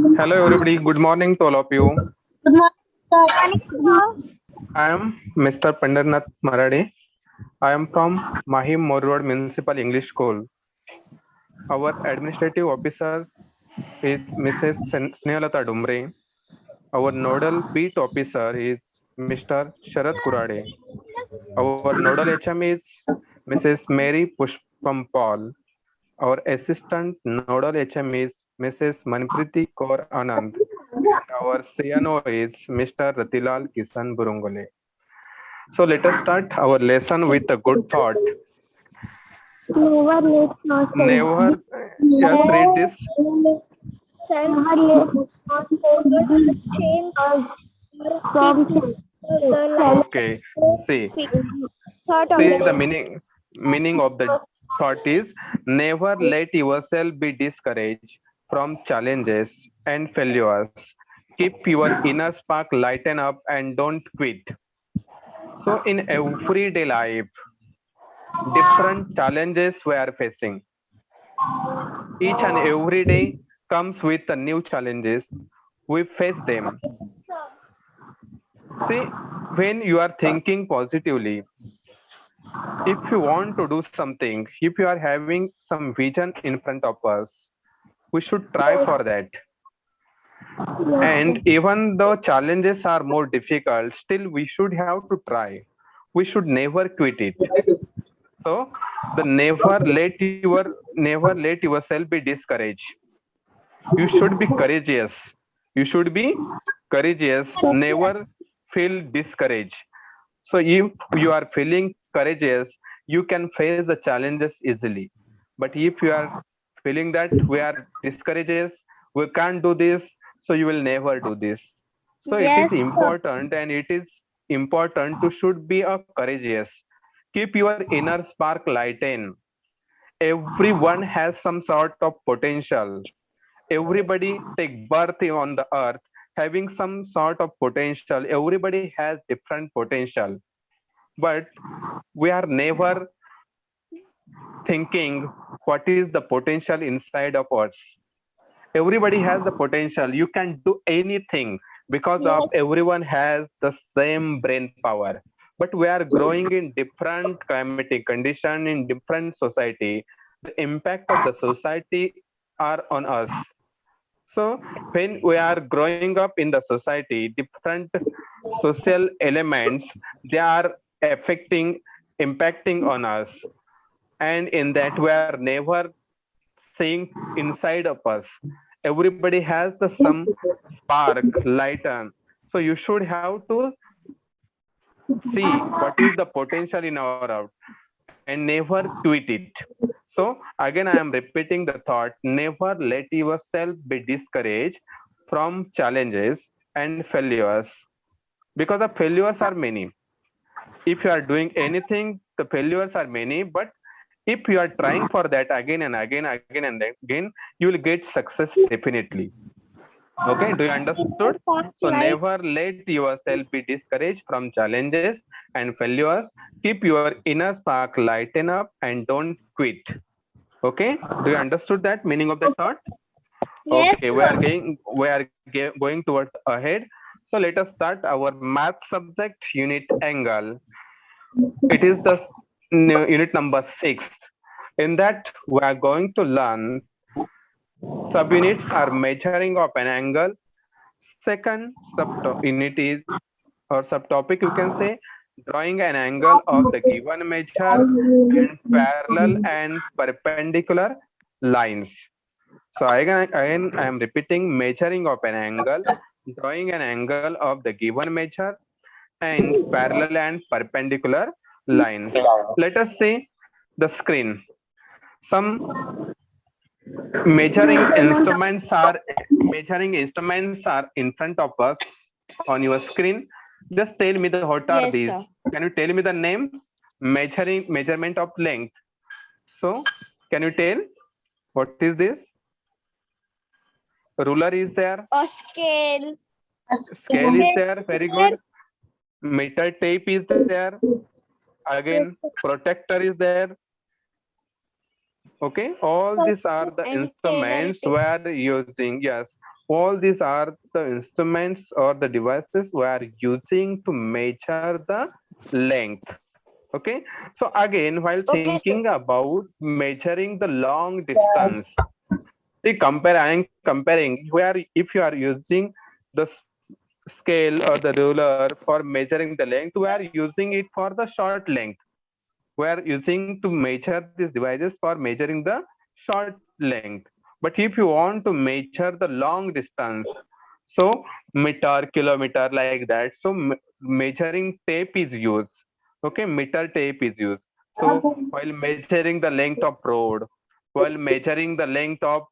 Hello, everybody. Good morning to all of you. Good morning, sir. I am Mr. Pandarnath Marade. I am from Mahim Morwad Municipal English School. Our administrative officer is Mrs. Snehalata Dumbre. Our nodal beat officer is Mr. Sharad Kurade. Our nodal HM is Mrs. Mary Pushpam Paul. Our assistant nodal HM is Mrs. Manpriti Kaur Anand. Our CNO is Mr. Ratilal Kisan Burungole. So let us start our lesson with a good thought. Never let yourself Never, yes, be read this. Sir, never let yourself be changed from the life Okay, see, thought of see the the day. meaning of the thought is never let yourself be discouraged from challenges and failures. Keep your inner spark lighten up and don't quit. So in everyday life, different challenges we are facing. Each and every day comes with a new challenges. We face them. See, when you are thinking positively, if you want to do something, if you are having some vision in front of us, we should try for that. And even though challenges are more difficult, still we should have to try. We should never quit it. So the never let yourself be discouraged. You should be courageous. You should be courageous. Never feel discouraged. So if you are feeling courageous, you can face the challenges easily. But if you are feeling that we are discouraged, we can't do this, so you will never do this. So it is Yes, sir. important, and it is important to should be a courageous. Keep your inner spark lighten. Everyone has some sort of potential. Everybody take birth on the earth having some sort of potential. Everybody has different potential, but we are never thinking what is the potential inside of us. Everybody has the potential. You can do anything because of Yes, everyone has the same brain power. But we are growing in different climatic condition in different society. The impact of the society are on us. So when we are growing up in the society, different social elements, they are affecting, impacting on us. And in that we are never seeing inside of us. Everybody has the some spark, light on. So you should have to see what is the potential in our out and never quit it. So again, I am repeating the thought, never let yourself be discouraged from challenges and failures because the failures are many. If you are doing anything, the failures are many, but if you are trying for that again and again, again and again, you will get success definitely. Okay, do you understood? So like never let yourself be discouraged from challenges and failures. Keep your inner spark lighten up and don't quit. Okay, do you understood that meaning of that thought? yes, Okay, sir. going towards ahead. So let us start our math subject unit angle. It is the unit number 6. In that, we are going to learn subunits are measuring of an angle. Second unit is or subtopic you can say drawing an angle of the given measure and parallel and perpendicular lines. So again I am repeating measuring of an angle, drawing an angle of the given measure and parallel and perpendicular lines. Let us see the screen. Some measuring instruments are in front of us on your screen. Just tell me the what are Yes, these? sir. Can you tell me the names? Measurement of length. So can you tell what is this? Ruler is there, A scale. scale is there, very good. Meter tape is there, again protractor is there. Okay, all these are the And tailor instruments tape. we are using. Yes, all these are the instruments or the devices we are using to measure the length. Okay, so again, while thinking about measuring the long distance, see, I am comparing where if you are using the scale or the ruler for measuring the length, we are using it for the short length. We are using to measure these devices for measuring the short length. But if you want to measure the long distance, so meter, kilometer, like that, so measuring tape is used. Okay, meter tape is used. So while measuring the length of road, while measuring the length of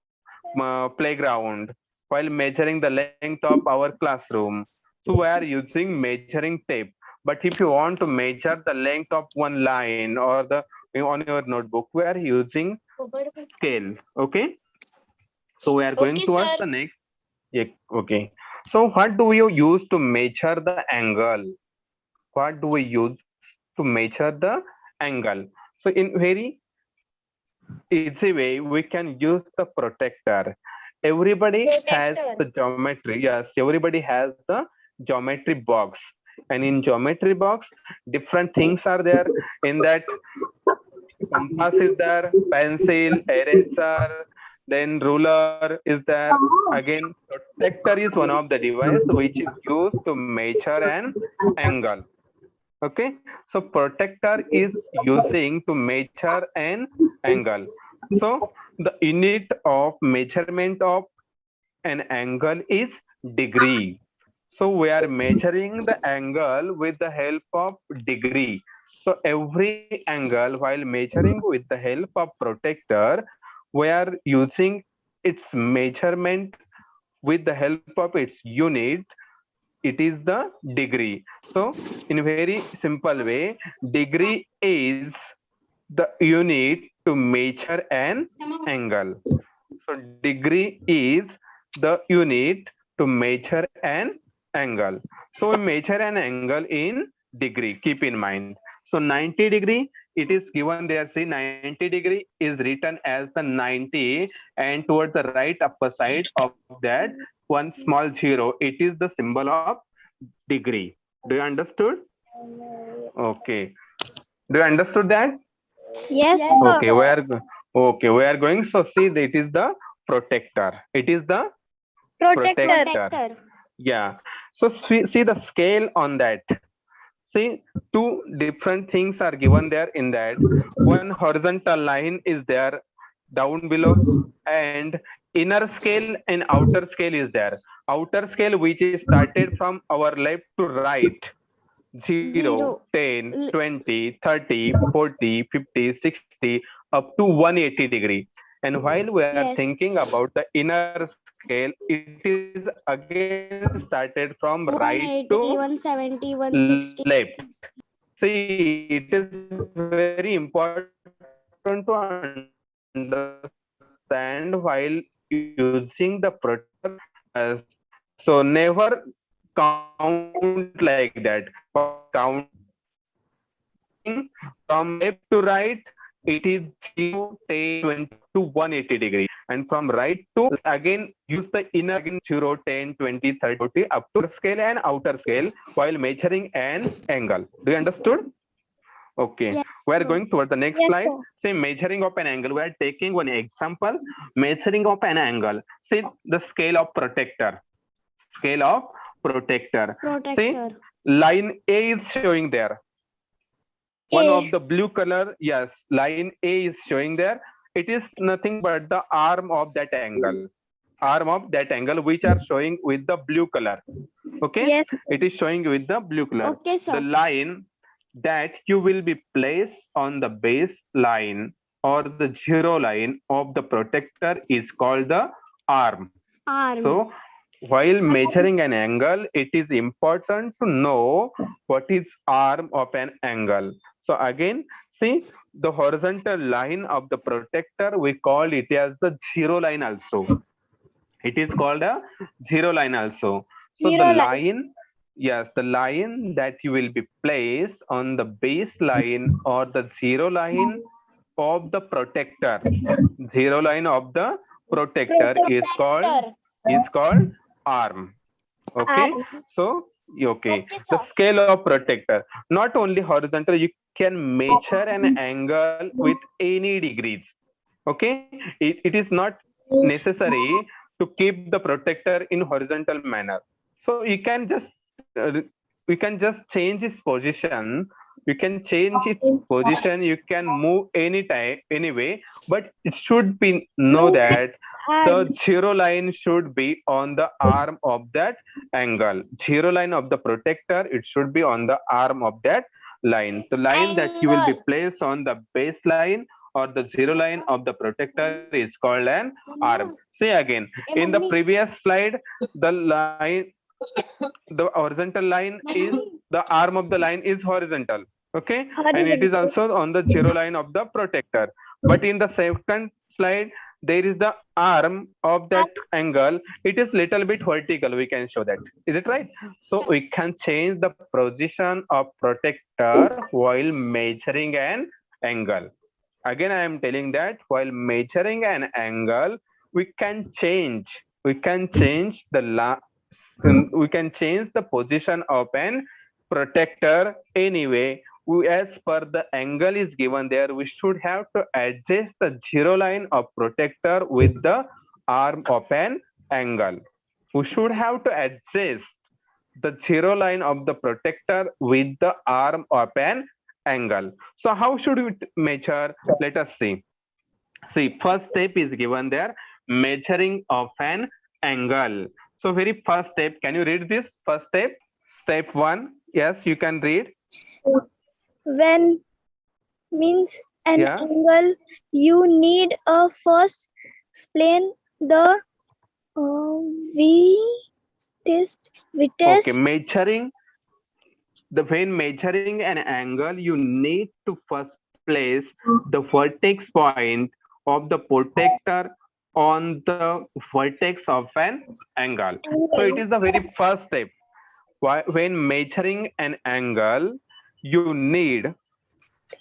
playground, while measuring the length of our classroom, so we are using measuring tape. But if you want to measure the length of one line or the on your notebook, we are using scale. Okay, so we are going towards the next. Yeah, okay, so what do you use to measure the angle? What do we use to measure the angle? So in very easy way, we can use the protractor. Everybody has the geometry. Yes, everybody has the geometry box. And in geometry box, different things are there. In that, compass is there, pencil, eraser, then ruler is there. Again, protractor is one of the device which is used to measure an angle. Okay, so protractor is using to measure an angle. So the unit of measurement of an angle is degree. So we are measuring the angle with the help of degree. So every angle while measuring with the help of protractor, we are using its measurement with the help of its unit. It is the degree. So in very simple way, degree is the unit to measure an angle. So degree is the unit to measure an angle. So we measure an angle in degree, keep in mind. So 90 degree, it is given there, see 90 degree is written as the 90, and towards the right upper side of that one small zero, it is the symbol of degree. Do you understood? Okay. Do you understood that? Yes, Okay, we are going. So see, it is the protector. It is the protector. Yeah. So see the scale on that. See, two different things are given there in that. One horizontal line is there down below, and inner scale and outer scale is there. Outer scale which is started from our left to right. 0, 10, 20, 30, 40, 50, 60, up to 180 degree. And while we are thinking about the inner scale, it is again started from right to 180, 170, left. 160. See, it is very important to understand while using the protector. Yes. So never count like that. While counting from left to right, it is 0, 10, 20, up to 180 degree. And from right to left, again use the inner again 0, 10, 20, 30, 40, up to scale and outer scale while measuring an angle. Do you understood? Okay, Yes, we are going towards the next slide. sir. Say measuring of an angle. We are taking one example. Measuring of an angle. See the scale of protector. Scale of protector. See Protector. line A is showing there. One A. of the blue color. Yes, line A is showing there. It is nothing but the arm of that angle. Arm of that angle which are showing with the blue color. Okay, Yes. it is showing with the blue color. Okay, sir. The line that you will be placed on the base line or the zero line of the protector is called the arm. Arm. So while measuring an angle, it is important to know what is arm of an angle. So again, see the horizontal line of the protector, we call it as the zero line also. It is called a zero line also. So Zero the line. line, yes, the line that you will be placed on the baseline or the zero line of the protector. Zero line of the protector is called is called arm. Okay, so okay, the scale of protector, not only horizontal, you can measure an angle with any degrees. Okay, it is not necessary to keep the protector in horizontal manner. So you can just change its position. You can change its position. You can move anytime, anyway. But it should be know that the zero line should be on the arm of that angle. Zero line of the protector, it should be on the arm of that line. The line that you will be placed on the baseline or the zero line of the protector is called an arm. Say again, in the previous slide, the line, the horizontal line is, the arm of the line is horizontal. Okay, and it is also on the zero line of the protector. But in the second slide, there is the arm of that angle. It is little bit vertical. We can show that. Is it right? So we can change the position of protector while measuring an angle. Again, I am telling that while measuring an angle, we can change the we can change the position of an protector anyway. As per the angle is given there, we should have to adjust the zero line of protector with the arm of an angle. We should have to adjust the zero line of the protector with the arm of an angle. So how should we measure? Let us see. See, first step is given there, measuring of an angle. So very first step, can you read this first step? Step 1, yes, you can read. When means an Yeah. angle, you need a first explain the we test. Okay, measuring, when measuring an angle, you need to first place the vertex point of the protector on the vertex of an angle. So it is the very first step. When measuring an angle, you need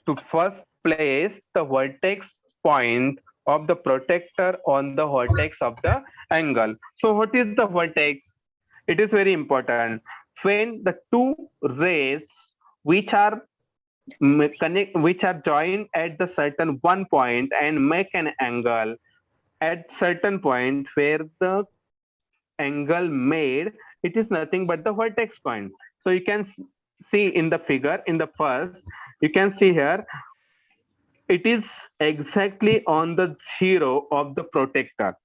to first place the vertex point of the protector on the vertex of the angle. So what is the vertex? It is very important. When the two rays which are joined at the certain one point and make an angle at certain point, where the angle made, it is nothing but the vertex point. So you can see in the figure, in the first, you can see here, it is exactly on the zero of the protector.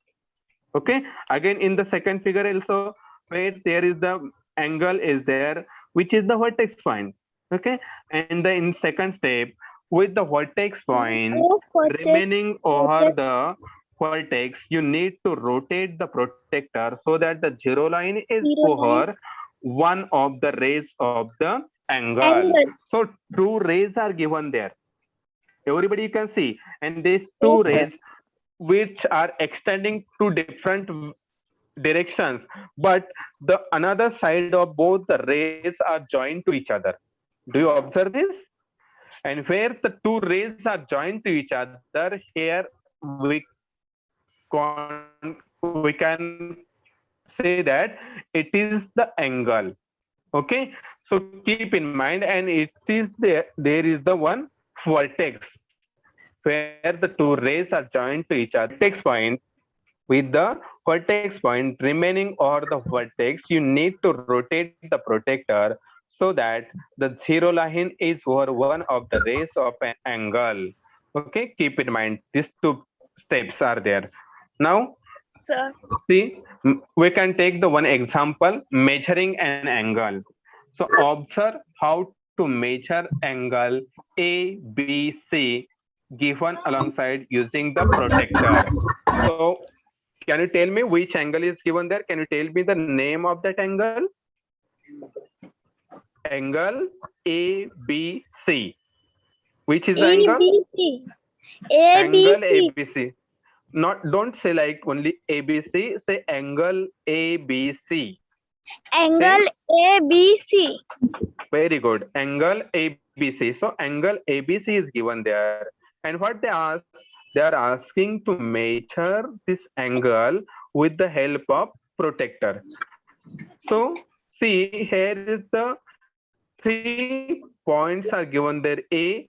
Okay, again in the second figure also, where there is the angle is there, which is the vertex point. Okay, and then in second step, with the vertex point remaining over the vertex, you need to rotate the protector so that the zero line is over one of the rays of the angle. So two rays are given there. Everybody you can see, and these two rays which are extending to different directions, but the another side of both the rays are joined to each other. Do you observe this? And where the two rays are joined to each other, here we can say that it is the angle. Okay, so keep in mind, and it is there is the one vertex where the two rays are joined to each other. Vertex point, with the vertex point remaining over the vertex, you need to rotate the protector so that the zero line is over one of the rays of an angle. Okay, keep in mind these two steps are there. Now, see, we can take the one example, measuring an angle. So observe how to measure angle ABC given alongside using the protector. So can you tell me which angle is given there? Can you tell me the name of that angle? Angle ABC. Which is the angle? Angle ABC. Don't say like only ABC, say angle ABC. Angle ABC. Very good. Angle ABC. So angle ABC is given there. And what they are asking to measure this angle with the help of protector. So see, here is the 3 points are given there, A,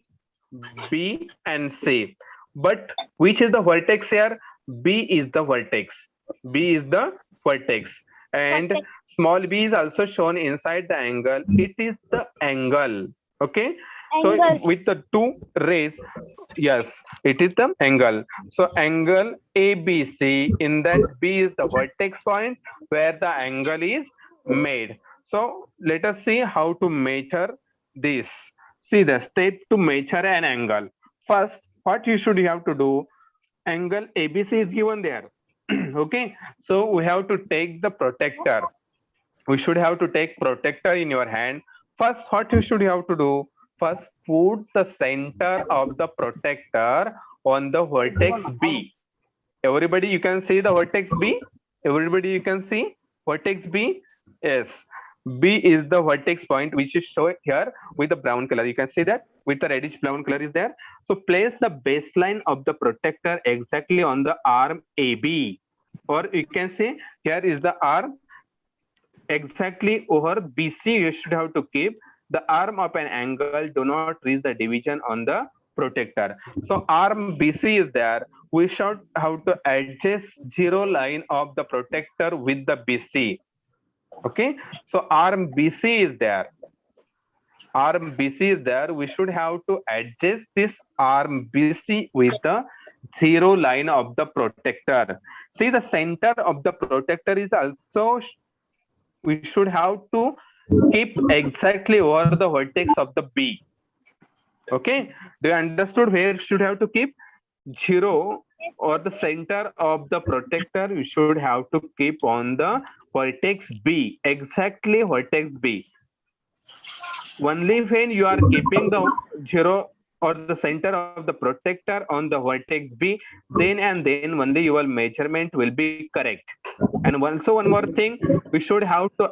B and C. But which is the vertex here? B is the vertex. B is the vertex. And small b is also shown inside the angle. It is the angle. Okay. So Angle. with the two rays, yes, it is the angle. So angle ABC, in that B is the vertex point where the angle is made. So let us see how to measure this. See the step to measure an angle. First, what you should have to do, angle ABC is given there. Okay, so we have to take the protector. We should have to take protector in your hand. First, what you should have to do, first put the center of the protector on the vertex B. Everybody, you can see the vertex B. Everybody, you can see vertex B. Yes, B is the vertex point which is shown here with the brown color. You can see that with the reddish brown color is there. So place the baseline of the protector exactly on the arm AB, or you can say here is the arm exactly over BC. You should have to keep the arm of an angle do not reach the division on the protector. So arm BC is there. We should have to adjust zero line of the protector with the BC. Okay, so arm BC is there. Arm BC is there. We should have to adjust this arm BC with the zero line of the protector. See, the center of the protector is also, we should have to keep exactly over the vertex of the B. Okay, do you understood where should have to keep? Zero or the center of the protector you should have to keep on the vertex B, exactly vertex B. Only when you are keeping the zero or the center of the protector on the vertex B, then and then only your measurement will be correct. And also one more thing, we should have to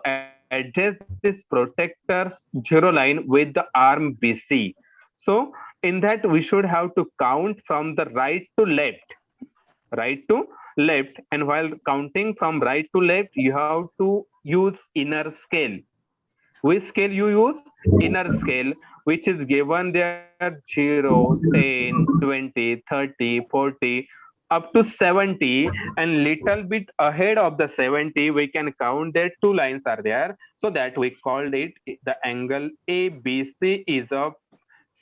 adjust this protector's zero line with the arm BC. So in that we should have to count from the right to left, right to left, and while counting from right to left you have to use inner scale. Which scale you use? Inner scale, which is given there 0, 10, 20, 30, 40, up to 70, and little bit ahead of the 70 we can count that two lines are there, so that we called it the angle ABC is of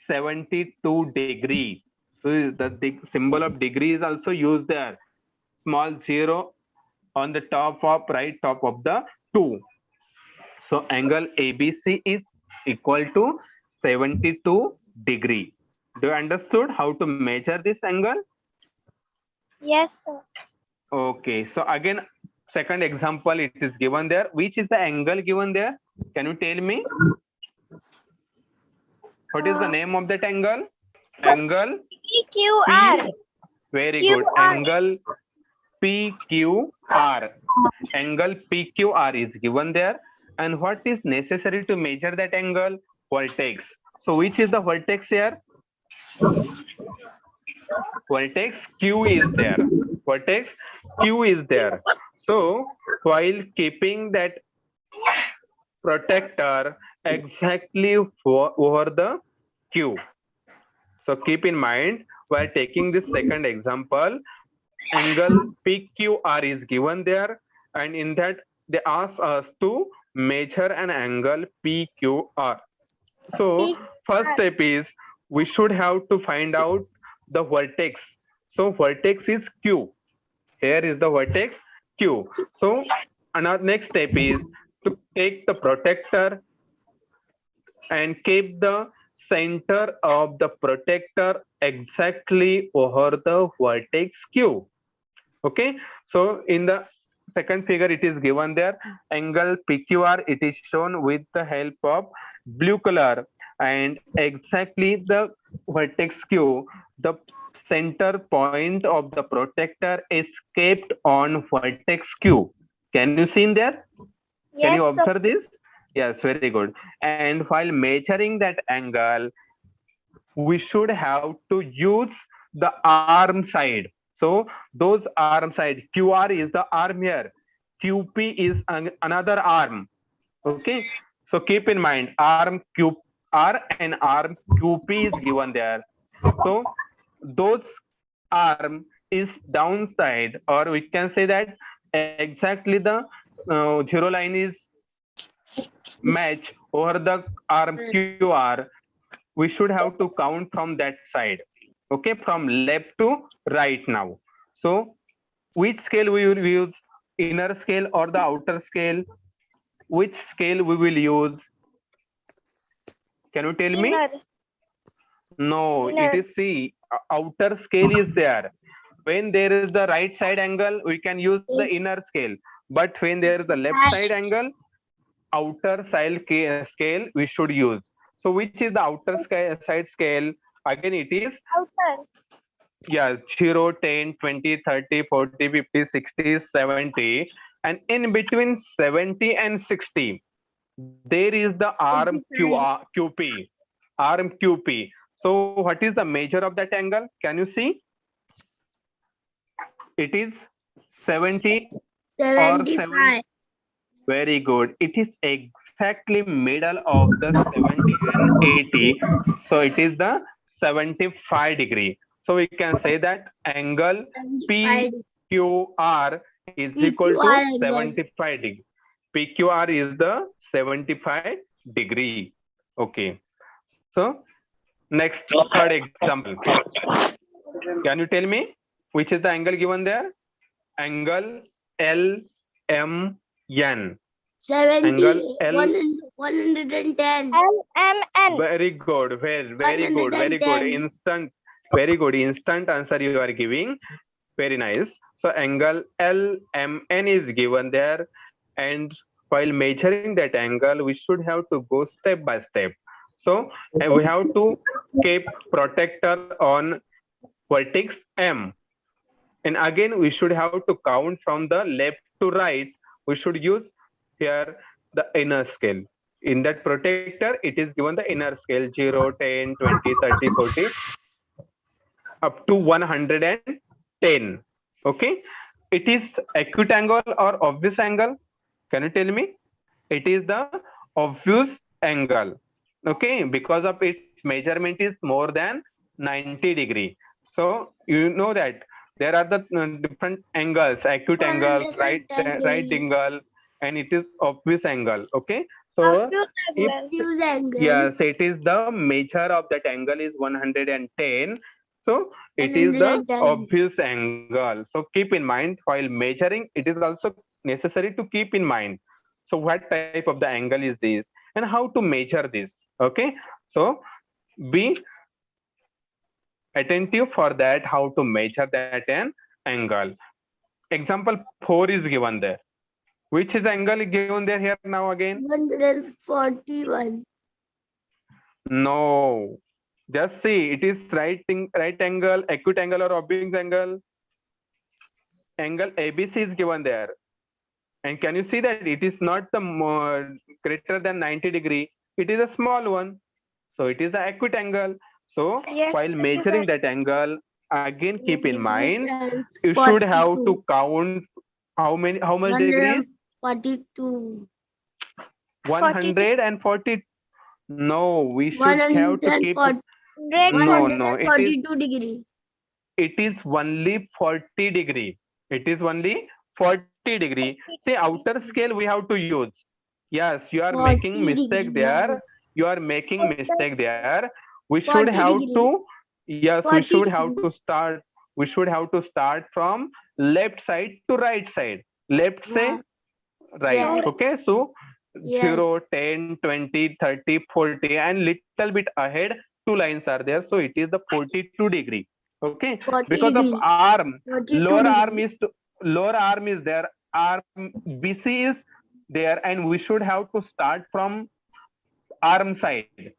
72 degree. So the symbol of degree is also used there, small zero on the top of right top of the 2. So angle ABC is equal to 72 degree. Do you understood how to measure this angle? Yes, sir. Okay, so again, second example it is given there. Which is the angle given there? Can you tell me? What is the name of that angle? Angle PQR. P. Very good. Angle PQR. Angle PQR is given there. And what is necessary to measure that angle? Vertex. So which is the vertex here? Vertex Q is there. Vertex Q is there. So while keeping that protector exactly over the Q. So keep in mind, while taking this second example, angle PQR is given there, and in that they ask us to measure an angle PQR. So first step is we should have to find out the vertex. So vertex is Q. Here is the vertex Q. So another next step is to take the protector and keep the center of the protector exactly over the vertex Q. Okay, so in the second figure it is given there, angle PQR, it is shown with the help of blue color, and exactly the vertex Q, the center point of the protector is kept on vertex Q. Can you see in there? Can you Yes, sir. observe this? Yes, very good. And while measuring that angle, we should have to use the arm side. So those arm side, QR is the arm here. QP is another arm. Okay, so keep in mind arm QR and arm QP is given there. So those arm is downside, or we can say that exactly the zero line is match over the arm QR. We should have to count from that side. Okay, from left to right now. So which scale we will use, inner scale or the outer scale? Which scale we will use? Can you tell me? Inner. No, it Inner. is, see, outer scale is there. When there is the right side angle, we can use the inner scale. But when there is the left side angle, outer scale we should use. So which is the outer side scale? Again, it is Outer. yeah 0, 10, 20, 30, 40, 50, 60, 70, and in between 70 and 60 there is the arm QP. Arm QP. So what is the measure of that angle? Can you see? It is 70 or 70. Very good. It is exactly middle of the 70 and 80. So it is the 75 degree. So we can say that angle PQR is equal to 75 degree. PQR is the 75 degree. Okay. So next, third example. Can you tell me which is the angle given there? Angle LMN. 70, Angle L. 110. LMN. Very good. Very good. Very good. 110. Instant. Very good. Instant answer you are giving. Very nice. So angle LMN is given there, and while measuring that angle, we should have to go step by step. So we have to keep protector on vertex M, and again we should have to count from the left to right. We should use here the inner scale. In that protector, it is given the inner scale 0, 10, 20, 30, 40, up to 110. Okay, it is acute angle or obvious angle? Can you tell me? It is the obvious angle. Okay, because of its measurement is more than 90 degree. So you know that there are the different angles, acute angle, right angle, and it is obvious angle. Okay, so Obvious angle. yes, it is the measure of that angle is 110. So it is the 110. obvious angle. So keep in mind while measuring, it is also necessary to keep in mind. So what type of the angle is this and how to measure this? Okay, so be attentive for that, how to measure that an angle. Example 4 is given there. Which is angle given there here now again? 141. No, just see, it is right angle, acute angle or obvious angle. Angle ABC is given there. And can you see that it is not the greater than 90 degree, it is a small one. So it is the acute angle. So Yes, while measuring that angle, again keep in mind, you 42. should have to count how much degrees? 42. 140. No, we should have to keep. No, it is 142 degree. it is only 40 degree. It is only 40 degree. See, outer scale we have to use. Yes, you are 40 making mistake degree, there. You are making mistake there. We 40 should have degree. to, yes, we 40 should have degree. to start. We should have to start from left side to right side. Left say Yeah. right. Yes. Okay, so Yes. 0, 10, 20, 30, 40, and little bit ahead, 2 lines are there. So it is the 42 degree. Okay, 40 because degree. of arm, 42 lower degree. arm is there, arm BC is there, and we should have to start from arm side.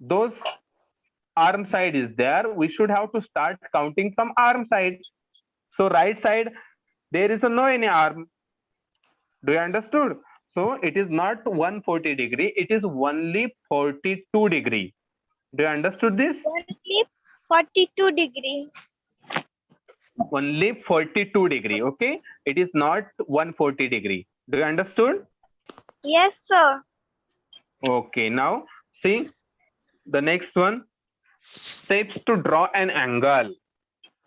Those arm side is there, we should have to start counting from arm side. So right side, there is no any arm. Do you understood? So it is not 140 degree, it is only 42 degree. Do you understood this? Only 42 degree. only 42 degree. Okay, it is not 140 degree. Do you understood? Yes, sir. Okay, now see the next one. Steps to draw an angle.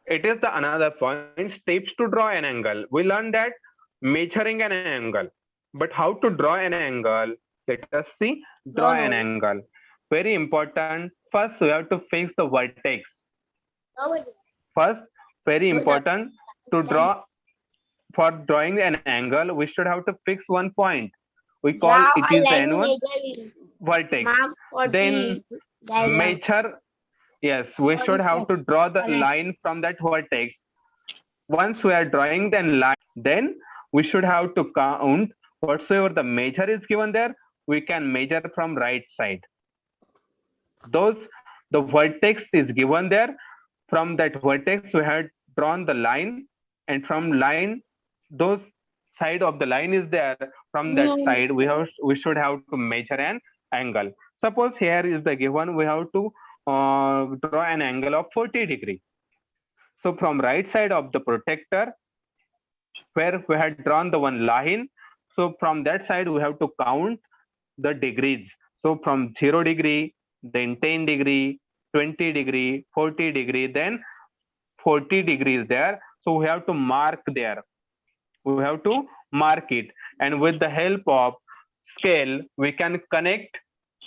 It is the another point. Steps to draw an angle. We learned that measuring an angle, but how to draw an angle? Let us see. Draw No, an no. angle. Very important. First, we have to fix the vertex. First, very important to draw. For drawing an angle, we should have to fix one point. We call Draw it a is line N1 measuring vertex. mark 40 Then diagram. measure. Yes, we should have to draw the line from that vertex. Once we are drawing the line, then we should have to count whatsoever the measure is given there. We can measure from right side. Those the vertex is given there. From that vertex, we had drawn the line, and from line, those side of the line is there. From that side, we should have to measure an angle. Suppose here is the given. We have to draw an angle of 40 degree. So from right side of the protector, where we had drawn the one line, so from that side we have to count the degrees. So from 0 degree, then 10 degree, 20 degree, 40 degree, then 40 degrees there. So we have to mark there. We have to mark it. And with the help of scale, we can connect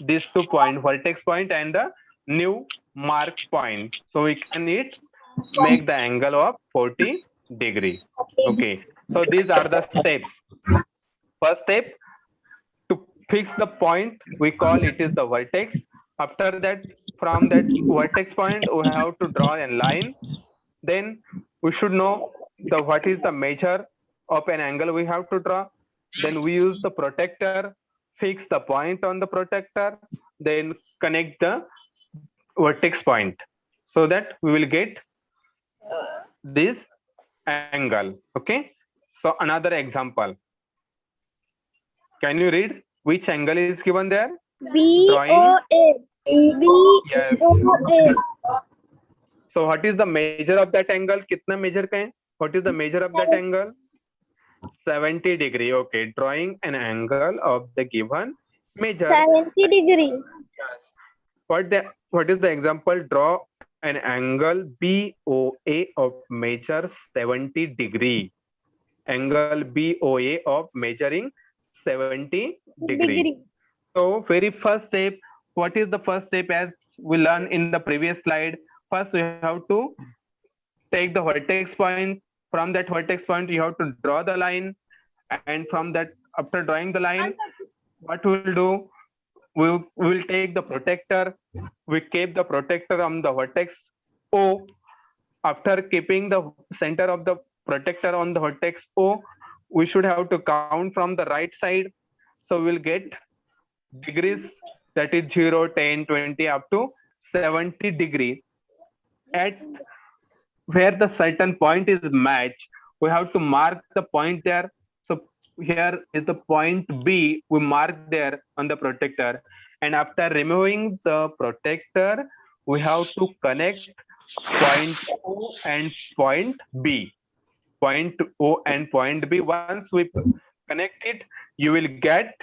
these 2 points, vertex point and the new mark point. So we can make the angle of 40 degree. Okay. So these are the steps. First step, to fix the point, we call it is the vertex. After that, from that vertex point, we have to draw a line. Then we should know what is the measure of an angle we have to draw. Then we use the protector, fix the point on the protector, then connect the vertex point, so that we will get this angle. Okay. So another example. Can you read which angle is given there? BOA. Yes. BOA. So what is the measure of that angle? कितना measure का है? What is the measure of that angle? 70 degree. Okay. Drawing an angle of the given measure. 70 degrees. What is the example? Draw an angle BOA of measure 70 degree. Angle BOA of measuring 70 degree. So very first step, what is the first step as we learned in the previous slide? First, we have to take the vertex point. From that vertex point, you have to draw the line. And from that, after drawing the line, what we will do? We will take the protector. We keep the protector on the vertex O. After keeping the center of the protector on the vertex O, we should have to count from the right side. So we'll get degrees, that is 0, 10, 20 up to 70 degree. At where the certain point is matched, we have to mark the point there. So here is the point B, we mark there on the protector. And after removing the protector, we have to connect point O and point B. Point O and point B. Once we connect it, you will get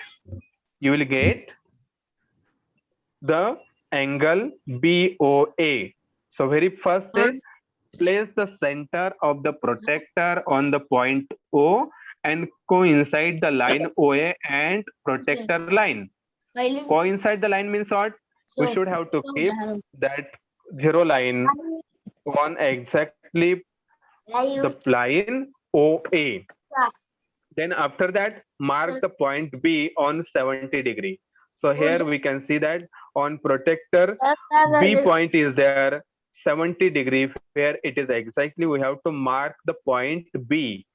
the angle BOA. So very first step, place the center of the protector on the point O and coincide the line OA and protector line. Coincide the line means what? We should have to keep that 0 line on exactly the line OA. Then after that, mark the point B on 70 degree. So here we can see that on protector, B point is there, 70 degree, where it is exactly, we have to mark the point B.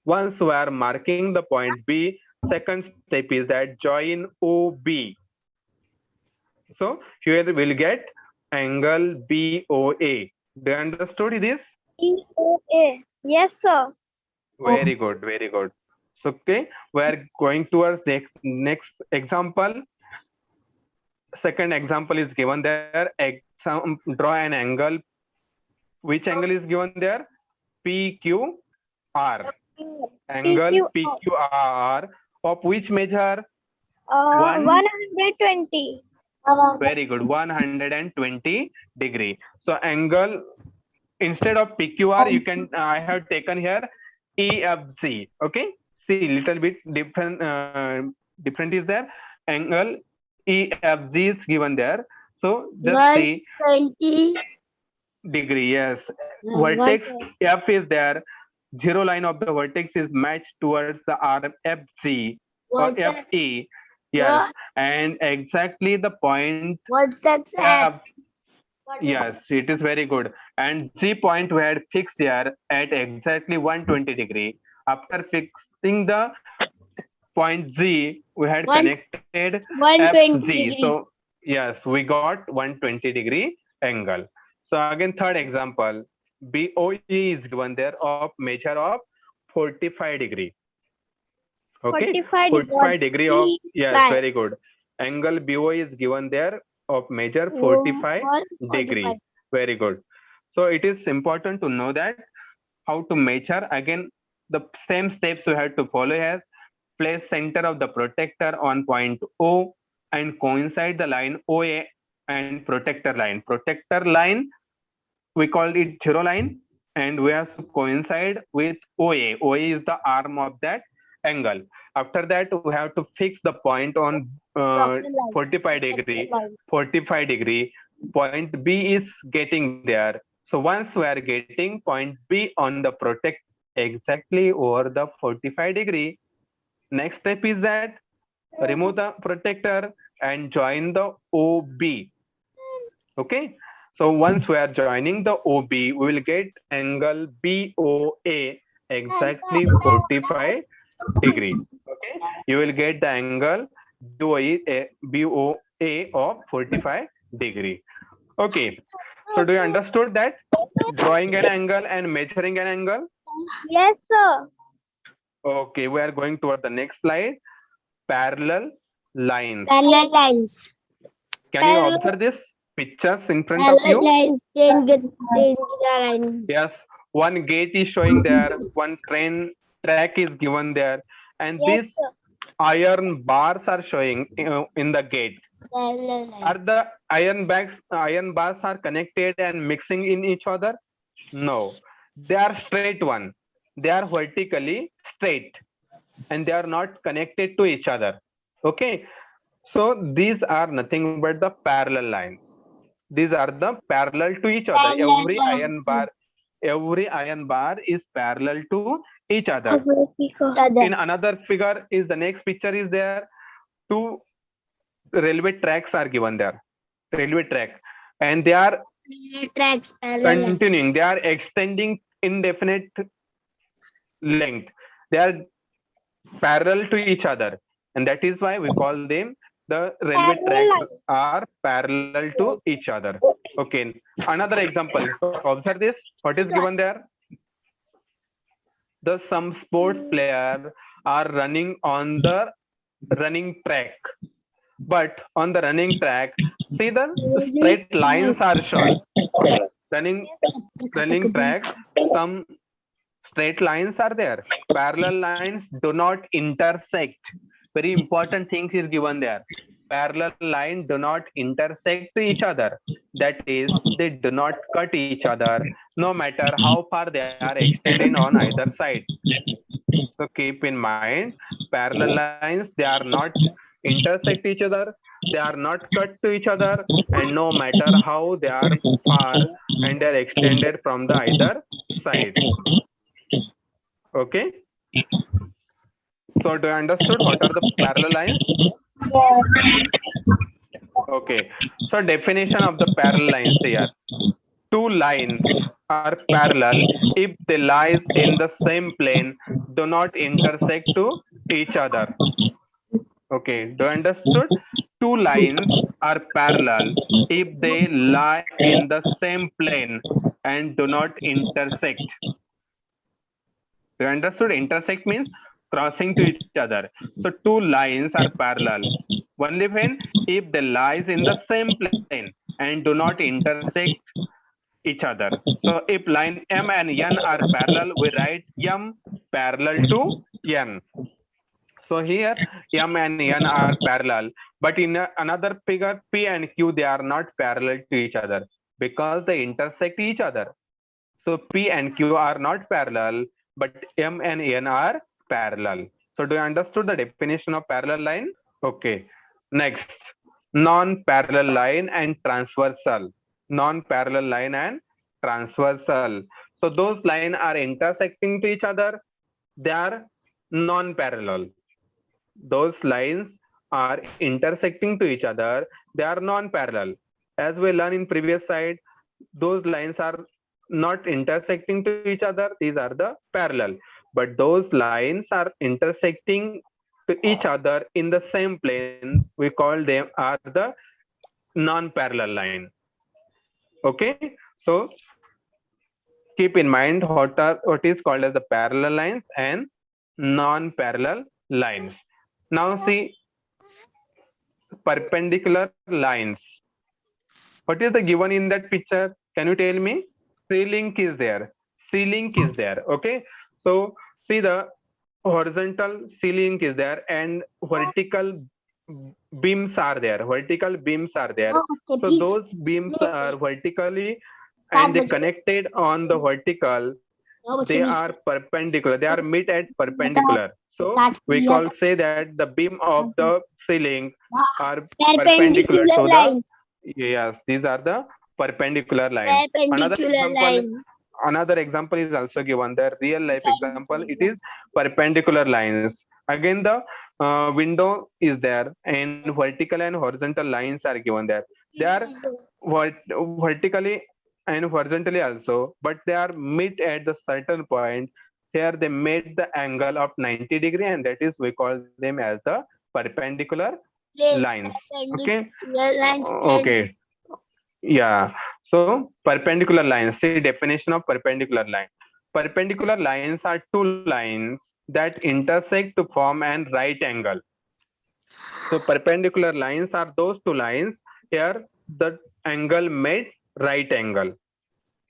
Once we are marking the point B, second step is that join OB. So here we'll get angle BOA. Do you understood this? BOA. Yes, sir. Very good, very good. So, okay, we are going towards next example. Second example is given there. Draw an angle. Which angle is given there? PQR. Angle PQR of which measure? 120. Very good. 120 degree. So angle, instead of PQR, you can, I have taken here EFG. Okay. See, little bit different, different is there. Angle EFG is given there. So just see 120 degree. Yes. Vertex F is there. Zero line of the vertex is matched towards the arm FG or Vertex. FE. Yes. And exactly the point Vertex F. S. Yes, it is very good. And G point we had fixed here at exactly 120 degree. After fixing the point G, we had connected 120 FG. degree. So yes, we got 120 degree angle. So again, third example, BOE is given there of measure of 45 degree. Okay, 45 degree of, yes, very good. Angle BOE is given there of measure 45 degree. Very good. So it is important to know that how to measure. Again, the same steps we have to follow as place center of the protector on point O and coincide the line OA and protector line. Protector line, we call it zero line, and we have to coincide with OA. OA is the arm of that angle. After that, we have to fix the point on 45 degree. 45 degree. Point B is getting there. So once we are getting point B on the protect exactly over the 45 degree, next step is that remove the protector and join the OB. Okay. So once we are joining the OB, we will get angle BOA exactly 45 degree. Okay. You will get the angle BOA of 45 degree. Okay. So do you understood that? Drawing an angle and measuring an angle? Yes, sir. Okay, we are going toward the next slide. Parallel lines. Parallel lines. Can you observe this pictures in front of Parallel you? lines. Change the line. Yes, one gate is showing there, one train track is given there, and Yes, these sir. iron bars are showing in the gate. Parallel lines. Are the iron bars are connected and mixing in each other? No, they are straight one. They are vertically straight and they are not connected to each other. Okay, so these are nothing but the parallel lines. These are the parallel to each other. Parallel Every iron bar is parallel to each other. Other. In another figure is the next picture is there. Two railway tracks are given there. Railway track, and they are Tracks. Parallel. continuing. They are extending indefinite length. They are parallel to each other, and that is why we call them the railway tracks are parallel to each other. Okay, another example. Observe this. What is given there? Some sports players are running on the running track, but on the running track, see the straight lines are shown. Running track, some straight lines are there. Parallel lines do not intersect. Very important thing is given there. Parallel line do not intersect each other. That is, they do not cut each other, no matter how far they are extending on either side. So keep in mind, parallel lines, they are not intersect each other, they are not cut to each other, and no matter how they are far and they are extended from the either side. Okay. So do you understood what are the parallel lines? Okay. So definition of the parallel lines here. Two lines are parallel if they lies in the same plane, do not intersect to each other. Okay, do you understood? Two lines are parallel if they lie in the same plane and do not intersect. You understood? Intersect means crossing to each other. So two lines are parallel only when if they lies in the same plane and do not intersect each other. So if line M and N are parallel, we write M parallel to N. So here M and N are parallel, but in another figure P and Q, they are not parallel to each other because they intersect each other. So P and Q are not parallel, but M and N are parallel. So do you understood the definition of parallel line? Okay. Next, non-parallel line and transversal. Non-parallel line and transversal. So those lines are intersecting to each other. They are non-parallel. Those lines are intersecting to each other. They are non-parallel. As we learned in previous slide, those lines are not intersecting to each other. These are the parallel. But those lines are intersecting to each other in the same plane. We call them are the non-parallel line. Okay. So keep in mind what is called as the parallel lines and non-parallel lines. Now see perpendicular lines. What is the given in that picture? Can you tell me? C-link is there. C-link is there. Okay. So see the horizontal C-link is there and vertical beams are there. Vertical beams are there. So those beams are vertically and they connected on the vertical. They are perpendicular. They are meet at perpendicular. So we call say that the beam of the ceiling are perpendicular to the. Yes, these are the perpendicular lines. Another example is also given. The real life example, it is perpendicular lines. Again, the window is there, and vertical and horizontal lines are given there. They are vertically and horizontally also, but they are meet at the certain point. Here they made the angle of 90 degree, and that is we call them as the perpendicular lines. Okay. Okay. Yeah. So perpendicular lines. See definition of perpendicular line. Perpendicular lines are two lines that intersect to form an right angle. So perpendicular lines are those two lines. Here the angle made right angle.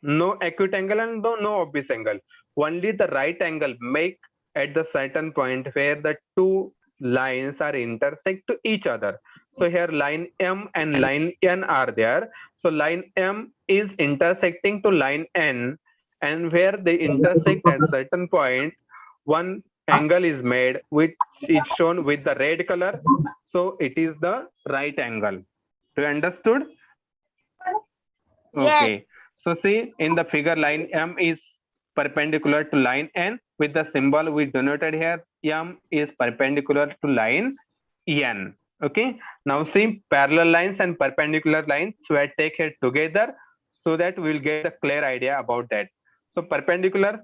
No acute angle and no obvious angle. Only the right angle make at the certain point where the two lines are intersect to each other. So here line M and line N are there. So line M is intersecting to line N, and where they intersect at certain point, one angle is made which is shown with the red color. So it is the right angle. Do you understood? Okay. So see in the figure line M is perpendicular to line N with the symbol we denoted here. M is perpendicular to line N. Okay. Now see parallel lines and perpendicular lines we will take it together so that we will get a clear idea about that. So perpendicular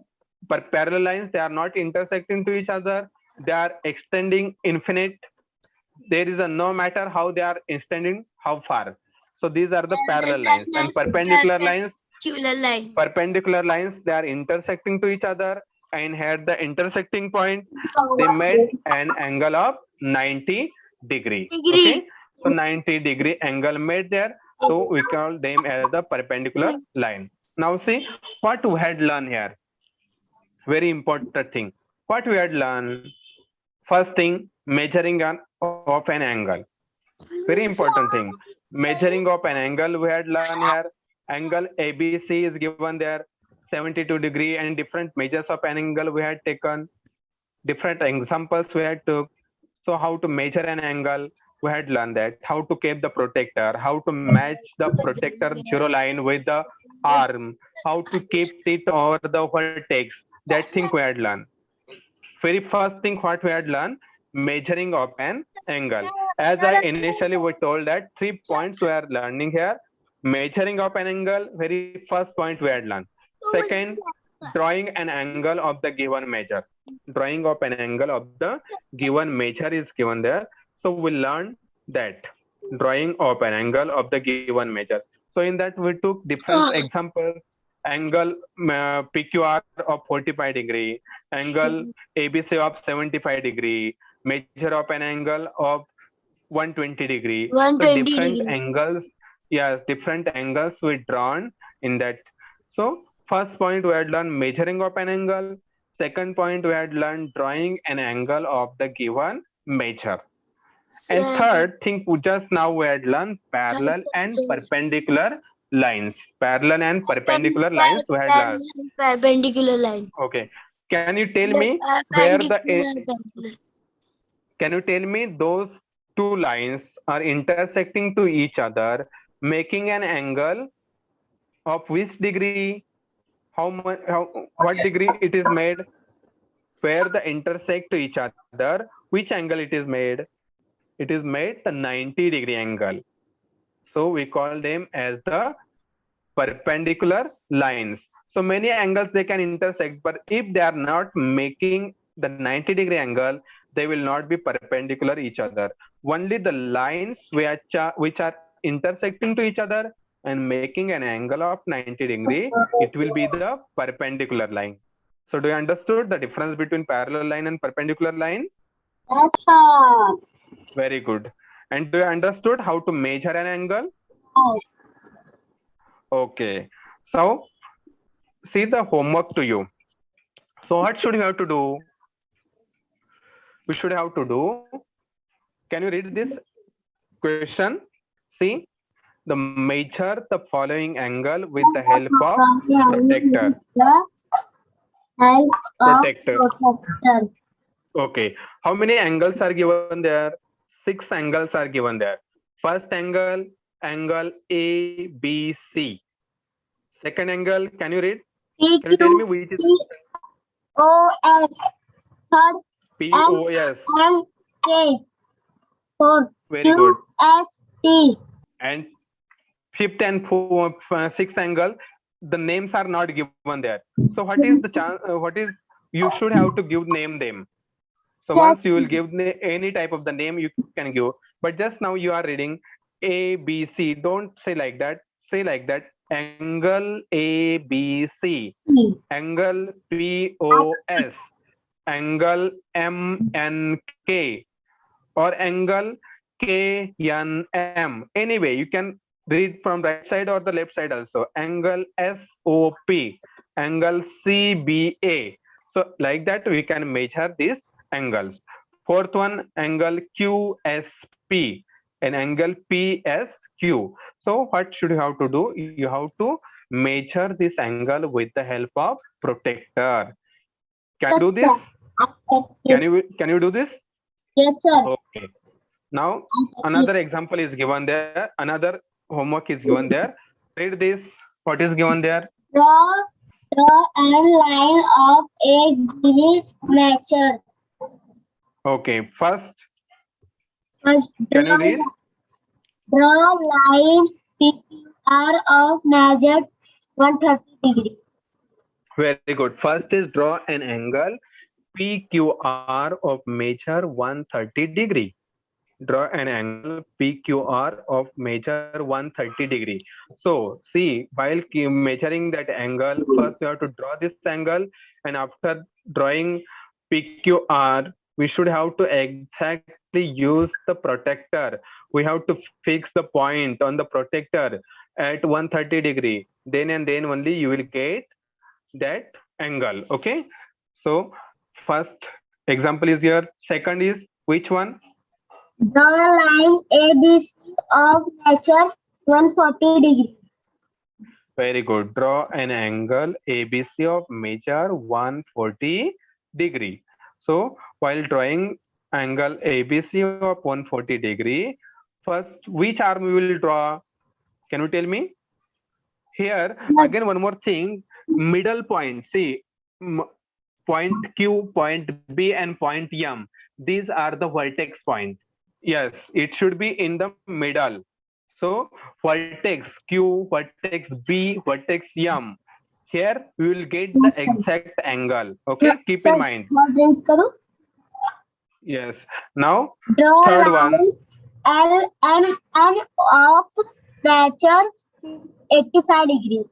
parallel lines, they are not intersecting to each other. They are extending infinite. There is a no matter how they are extending how far. So these are the parallel lines and perpendicular lines. Perpendicular lines, they are intersecting to each other, and at the intersecting point they made an angle of 90 degree. Okay, so 90 degree angle made there, so we call them as the perpendicular line. Now see what we had learned here. Very important thing. What we had learned. First thing, measuring of an angle. Very important thing. Measuring of an angle we had learned here. Angle ABC is given there, 72 degree, and different measures of an angle we had taken. Different examples we had took. So how to measure an angle, we had learned that. How to keep the protector, how to match the protector zero line with the arm, how to keep it over the vertex. That thing we had learned. Very first thing what we had learned, measuring of an angle. As I initially we told that 3 points we are learning here. Measuring of an angle, very first point we had learned. Second, drawing an angle of the given measure. Drawing of an angle of the given measure is given there. So we learned that drawing of an angle of the given measure. So in that we took different examples. Angle PQR of 45 degree, angle ABC of 75 degree, measure of an angle of 120 degree. So different angles, yes, different angles we drawn in that So first point we had learned measuring of an angle. Second point we had learned drawing an angle of the given measure. And third thing just now we had learned parallel and perpendicular lines. Parallel and perpendicular lines we had learned. Perpendicular line. Okay. Can you tell me where can you tell me those two lines are intersecting to each other, making an angle of which degree? What degree it is made? Where the intersect to each other, which angle it is made? It is made the 90-degree angle. So we call them as the perpendicular lines. So many angles they can intersect, but if they are not making the 90-degree angle, they will not be perpendicular each other. Only the lines which are intersecting to each other and making an angle of 90 degree, it will be the perpendicular line. So do you understood the difference between parallel line and perpendicular line? Yes, sir. Very good. And do you understood how to measure an angle? Yes. Okay. So see the homework to you. So what should you have to do? We should have to do. Can you read this question? See, the measure the following angle with the help of protector. Help of Protector. protector. Okay. How many angles are given there? 6 angles are given there. First angle, angle ABC. Second angle, can you read? Can you tell me which is POS. Third POS? MK. Fourth Very good. QST. And fifth and sixth angle, the names are not given there. So what is the chance? What is you should have to give name them. So once you will give any type of the name you can give. But just now you are reading ABC. Don't say like that. Say like that. Angle ABC. Angle POS. Angle MNK. Or angle KNM. Anyway, you can read from right side or the left side also. Angle SOP. Angle CBA. So like that we can measure these angles. Fourth one, angle QSP and angle PSQ. So what should you have to do? You have to measure this angle with the help of protector. Can you do this? Can you do this? Yes, sir. Okay. Now another example is given there. Another homework is given there. Read this. What is given there? Draw an line of a given nature. Okay. First, First, can you read? draw line PQR of measure 130 degree. Very good. First is draw an angle PQR of measure 130 degree. Draw an angle PQR of measure 130 degree. So see, while measuring that angle, first you have to draw this angle, and after drawing PQR, we should have to exactly use the protector. We have to fix the point on the protector at 130 degree. Then and then only you will get that angle. Okay. So first example is here. Second is which one? Draw a line ABC of measure 140 degree. Very good. Draw an angle ABC of measure 140 degree. So while drawing angle ABC of 140 degree, first which arm we will draw? Can you tell me? Here again one more thing. Middle point. See, point Q, point B, and point M. These are the vertex point. Yes, it should be in the middle. So vertex Q, vertex B, vertex M. Here we will get the exact angle. Okay, keep in mind. Yes. Now Draw third one. LMN of measure 85 degree.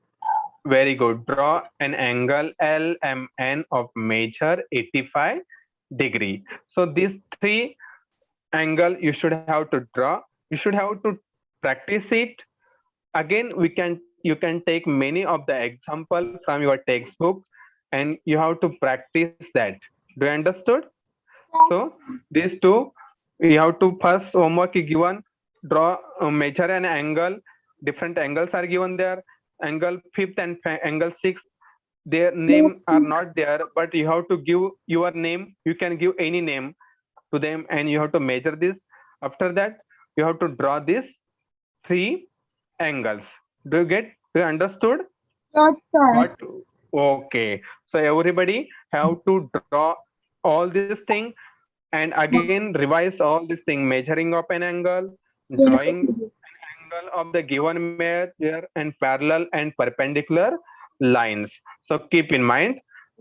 Very good. Draw an angle LMN of measure 85 degree. So these three angle you should have to draw. You should have to practice it. Again, we can you can take many of the example from your textbook and you have to practice that. Do you understood? So these two, you have to first homework is given, draw, measure an angle. Different angles are given there. Angle 5th and angle 6th. Their names are not there, but you have to give your name. You can give any name to them, and you have to measure this. After that, you have to draw these 3 angles. Do you get? Do you understood? Yes, sir. What? Okay. So everybody have to draw all these things and again revise all these things: measuring of an angle, drawing angle of the given measure, and parallel and perpendicular lines. So keep in mind.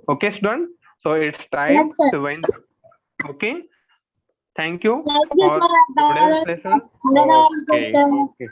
Okay, student. So it's time Yes, sir. to wind up. Okay. Thank you Thank you, for sir. today's lesson. Have a nice day, Okay. sir. Okay.